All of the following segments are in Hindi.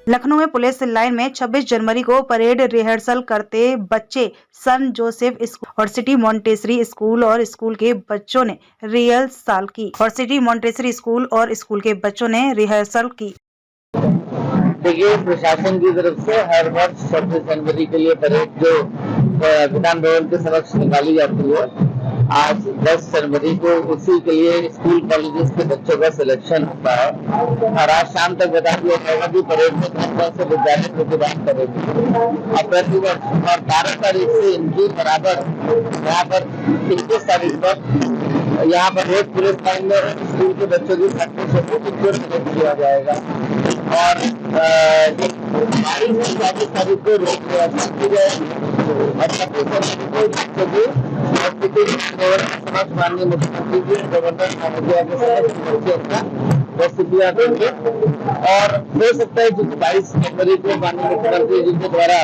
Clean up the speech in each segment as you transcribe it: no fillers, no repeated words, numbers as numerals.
लखनऊ में पुलिस लाइन में 26 जनवरी को परेड रिहर्सल करते बच्चे सन जोसेफ स्कूल और सिटी मॉन्टेसरी स्कूल और स्कूल के बच्चों ने रिहर्सल की देखिए, प्रशासन की तरफ से हर वर्ष 26 जनवरी के लिए परेड जो विधान भवन के समक्ष निकाली जाती है, आज 10 जनवरी को उसी के लिए स्कूल कॉलेजेस के बच्चों का सिलेक्शन होता है और आज शाम तक बता दिया जाएगा कि परेड में कौन से विद्यालय प्रतिदान करेंगे। और प्रतिवर्ष और 12 तारीख से इनकी बराबर यहाँ पर 21 तारीख पर यहाँ पर रोज पुलिस लाइन में स्कूल के बच्चों की प्रैक्टिस होगी, इनको सिलेक्ट किया जाएगा और 22 और 24 तारीख को रोज रिहर्सल की जाएगी और 26 तारीख को बच्चों की माननीय मुख्यमंत्री जी गवर्नर महोदया के साथ अपना प्रस्तुतियां देंगे और हो सकता है कि 22 जनवरी को माननीय मुख्यमंत्री जी के द्वारा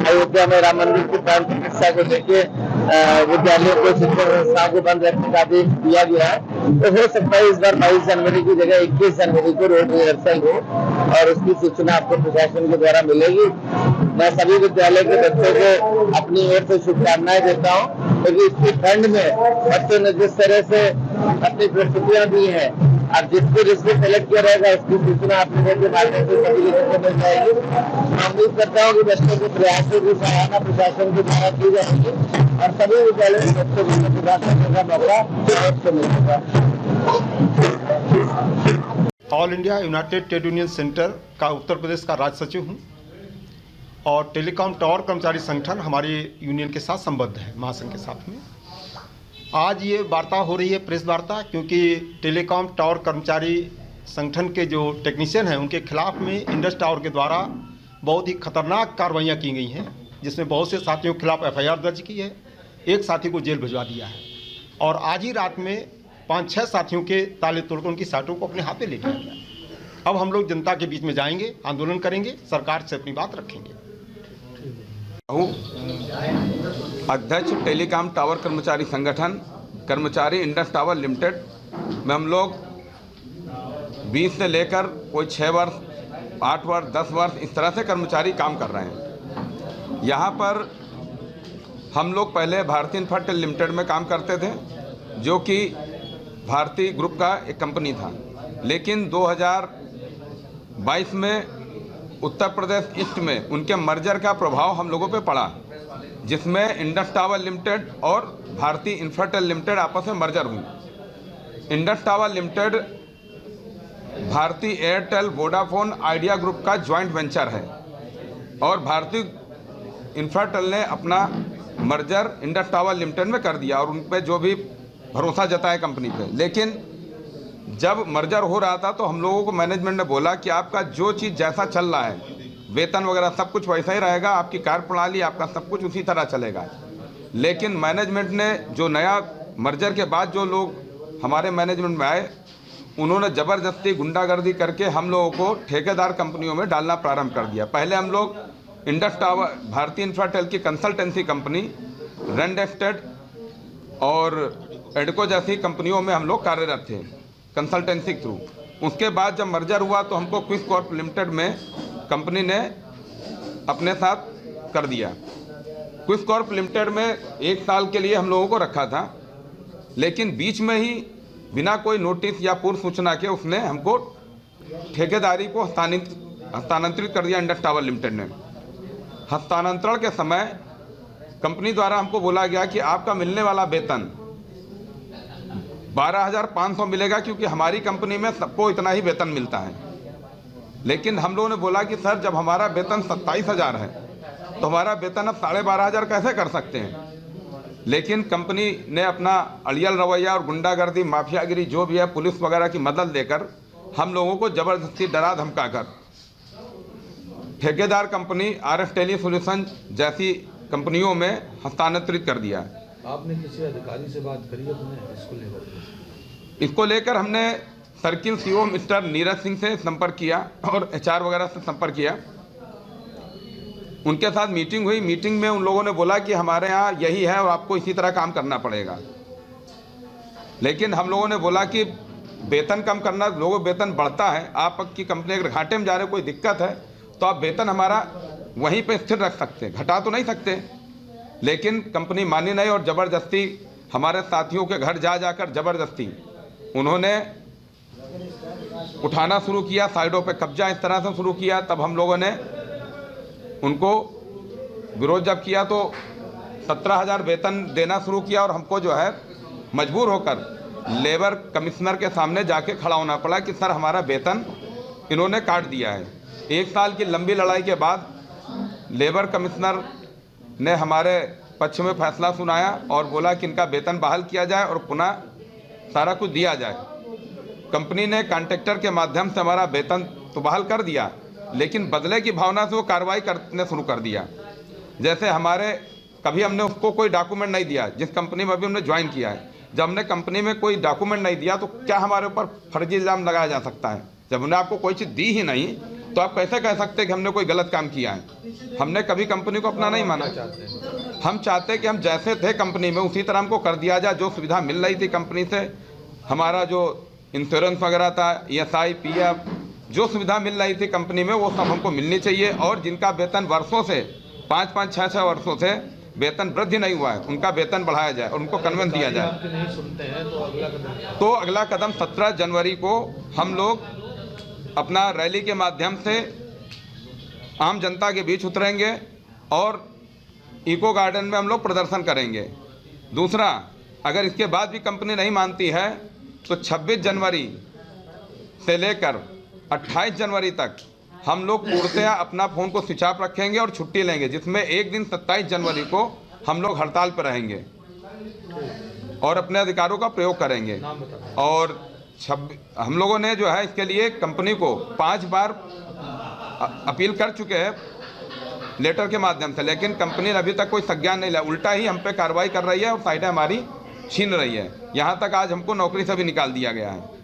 अयोध्या में राम मंदिर की प्राण प्रतिष्ठा को लेकर विद्यालयों को शिक्षण संस्थाओं को बंद रखने का आदेश दिया गया है, तो हो सकता है इस बार 22 जनवरी की जगह 21 जनवरी को रोड रिहर्सल हो और उसकी सूचना आपको प्रशासन के द्वारा मिलेगी। मैं सभी विद्यालय के बच्चों को अपनी ओर से शुभकामनाएं देता हूँ, क्योंकि इसकी ठंड में बच्चों ने जिस तरह से अपनी प्रस्तुतियां दी हैं और जिसको सेलेक्ट किया रहेगा उसकी सूचना अपने के माध्यम से सभी लोगों को मिल जाएगी। मैं उम्मीद करता हूँ कि बच्चों के प्रयासों की सराहना प्रशासन के द्वारा की जाएगी और सभी विद्यालय के बच्चों को प्रतिभा करने का मौका अवश्य मिलेगा। All India United trade union centre का उत्तर प्रदेश का राज्य सचिव हूँ और टेलीकॉम टावर कर्मचारी संगठन हमारी यूनियन के साथ संबद्ध है, महासंघ के साथ में। आज ये वार्ता हो रही है, प्रेस वार्ता, क्योंकि टेलीकॉम टावर कर्मचारी संगठन के जो टेक्नीशियन हैं उनके खिलाफ में इंडस टावर के द्वारा बहुत ही खतरनाक कार्रवाइयाँ की गई हैं, जिसमें बहुत से साथियों के खिलाफ FIR दर्ज की है, एक साथी को जेल भिजवा दिया है और आज ही रात में 5-6 साथियों के ताले तोड़कर उनकी साइटों को अपने हाथ में ले लिया गया। अब हम लोग जनता के बीच में जाएंगे, आंदोलन करेंगे, सरकार से अपनी बात रखेंगे। अध्यक्ष टेलीकॉम टावर कर्मचारी संगठन कर्मचारी इंडस टावर लिमिटेड में हम लोग 20 से लेकर कोई 6 वर्ष, 8 वर्ष, 10 वर्ष इस तरह से कर्मचारी काम कर रहे हैं। यहाँ पर हम लोग पहले भारती इंफ्राटेल लिमिटेड में काम करते थे, जो कि भारती ग्रुप का एक कंपनी था, लेकिन 2022 में उत्तर प्रदेश ईस्ट में उनके मर्जर का प्रभाव हम लोगों पे पड़ा, जिसमें इंडस टावर लिमिटेड और भारती इंफ्राटेल लिमिटेड आपस में मर्जर हुई। Indus tower limited Bharti Airtel Vodafone Idea group का जॉइंट वेंचर है और भारती इंफ्राटेल ने अपना मर्जर इंडस टावर लिमिटेड में कर दिया और उन पर जो भी भरोसा जताया कंपनी पे। लेकिन जब मर्जर हो रहा था तो हम लोगों को मैनेजमेंट ने बोला कि आपका जो चीज़ जैसा चल रहा है, वेतन वगैरह सब कुछ वैसा ही रहेगा, आपकी कार्यप्रणाली आपका सब कुछ उसी तरह चलेगा। लेकिन मैनेजमेंट ने जो नया मर्जर के बाद जो लोग हमारे मैनेजमेंट में आए, उन्होंने ज़बरदस्ती गुंडागर्दी करके हम लोगों को ठेकेदार कंपनियों में डालना प्रारंभ कर दिया। पहले हम लोग इंडस टावर भारती इंफ्राटेल की कंसल्टेंसी कंपनी, रेंड एस्टेट और एडको जैसी कंपनियों में हम लोग कार्यरत थे कंसल्टेंसी के थ्रू। उसके बाद जब मर्जर हुआ तो हमको क्विस कॉर्प लिमिटेड में कंपनी ने अपने साथ कर दिया। क्विस कॉर्प लिमिटेड में 1 साल के लिए हम लोगों को रखा था, लेकिन बीच में ही बिना कोई नोटिस या पूर्व सूचना के उसने हमको ठेकेदारी को हस्तांतरित कर दिया इंडस टावर लिमिटेड ने। हस्तांतरण के समय कंपनी द्वारा हमको बोला गया कि आपका मिलने वाला वेतन 12,500 मिलेगा, क्योंकि हमारी कंपनी में सबको इतना ही वेतन मिलता है। लेकिन हम लोगों ने बोला कि सर, जब हमारा वेतन 27,000 है तो हमारा वेतन अब 12,500 कैसे कर सकते हैं। लेकिन कंपनी ने अपना अड़ियल रवैया और गुंडागर्दी, माफियागिरी जो भी है, पुलिस वगैरह की मदद लेकर हम लोगों को ज़बरदस्ती डरा धमका कर ठेकेदार कंपनी RF टेली सॉल्यूशन जैसी कंपनियों में हस्तांतरित कर दिया। आपने किसी अधिकारी से बात करी अपने इसको लेकर हमने circle CO mister Neeraj Singh से संपर्क किया और HR वगैरह से संपर्क किया। उनके साथ मीटिंग हुई। मीटिंग में उन लोगों ने बोला कि हमारे यहाँ यही है और आपको इसी तरह काम करना पड़ेगा। लेकिन हम लोगों ने बोला कि वेतन कम करना, लोगों वेतन बढ़ता है, आपकी कंपनी अगर घाटे में जा रहे, कोई दिक्कत है तो आप वेतन हमारा वहीं पे स्थिर रख सकते, घटा तो नहीं सकते। लेकिन कंपनी मानी नहीं और ज़बरदस्ती हमारे साथियों के घर जा जाकर ज़बरदस्ती उन्होंने उठाना शुरू किया, साइडों पे कब्जा इस तरह से शुरू किया। तब हम लोगों ने उनको विरोध जब किया तो 17,000 वेतन देना शुरू किया और हमको जो है मजबूर होकर लेबर कमिश्नर के सामने जाके खड़ा होना पड़ा कि सर हमारा वेतन इन्होंने काट दिया है। 1 साल की लंबी लड़ाई के बाद लेबर कमिश्नर ने हमारे पक्ष में फैसला सुनाया और बोला कि इनका वेतन बहाल किया जाए और पुनः सारा कुछ दिया जाए। कंपनी ने कॉन्ट्रैक्टर के माध्यम से हमारा वेतन तो बहाल कर दिया, लेकिन बदले की भावना से वो कार्रवाई करने शुरू कर दिया। जैसे हमारे कभी हमने उसको कोई डॉक्यूमेंट नहीं दिया, जिस कंपनी में अभी हमने ज्वाइन किया है, जब हमने कंपनी में कोई डॉक्यूमेंट नहीं दिया तो क्या हमारे ऊपर फर्जी इल्ज़ाम लगाया जा सकता है? जब हमने आपको कोई चीज़ दी ही नहीं तो आप कैसे कह सकते हैं कि हमने कोई गलत काम किया है? हमने कभी कंपनी को अपना नहीं माना। हम चाहते हैं कि हम जैसे थे कंपनी में उसी तरह हमको कर दिया जाए। जो सुविधा मिल रही थी कंपनी से, हमारा जो इंश्योरेंस वगैरह था, ESI, PF, जो सुविधा मिल रही थी कंपनी में वो सब हमको मिलनी चाहिए। और जिनका वेतन वर्षों से 5-5, 6-6 वर्षों से वेतन वृद्धि नहीं हुआ है, उनका वेतन बढ़ाया जाए और उनको कन्वेंस दिया जाए। नहीं सुनते हैं तो अगला कदम 17 जनवरी को हम लोग अपना रैली के माध्यम से आम जनता के बीच उतरेंगे और इको गार्डन में हम लोग प्रदर्शन करेंगे। दूसरा, अगर इसके बाद भी कंपनी नहीं मानती है तो 26 जनवरी से लेकर 28 जनवरी तक हम लोग पूर्णतया अपना फ़ोन को स्विच ऑफ रखेंगे और छुट्टी लेंगे, जिसमें एक दिन 27 जनवरी को हम लोग हड़ताल पर रहेंगे और अपने अधिकारों का प्रयोग करेंगे। और हम लोगों ने जो है इसके लिए कंपनी को 5 बार अपील कर चुके हैं लेटर के माध्यम से, लेकिन कंपनी ने अभी तक कोई संज्ञान नहीं लिया, उल्टा ही हम पे कार्रवाई कर रही है और साइटें हमारी छीन रही है। यहाँ तक आज हमको नौकरी से भी निकाल दिया गया है।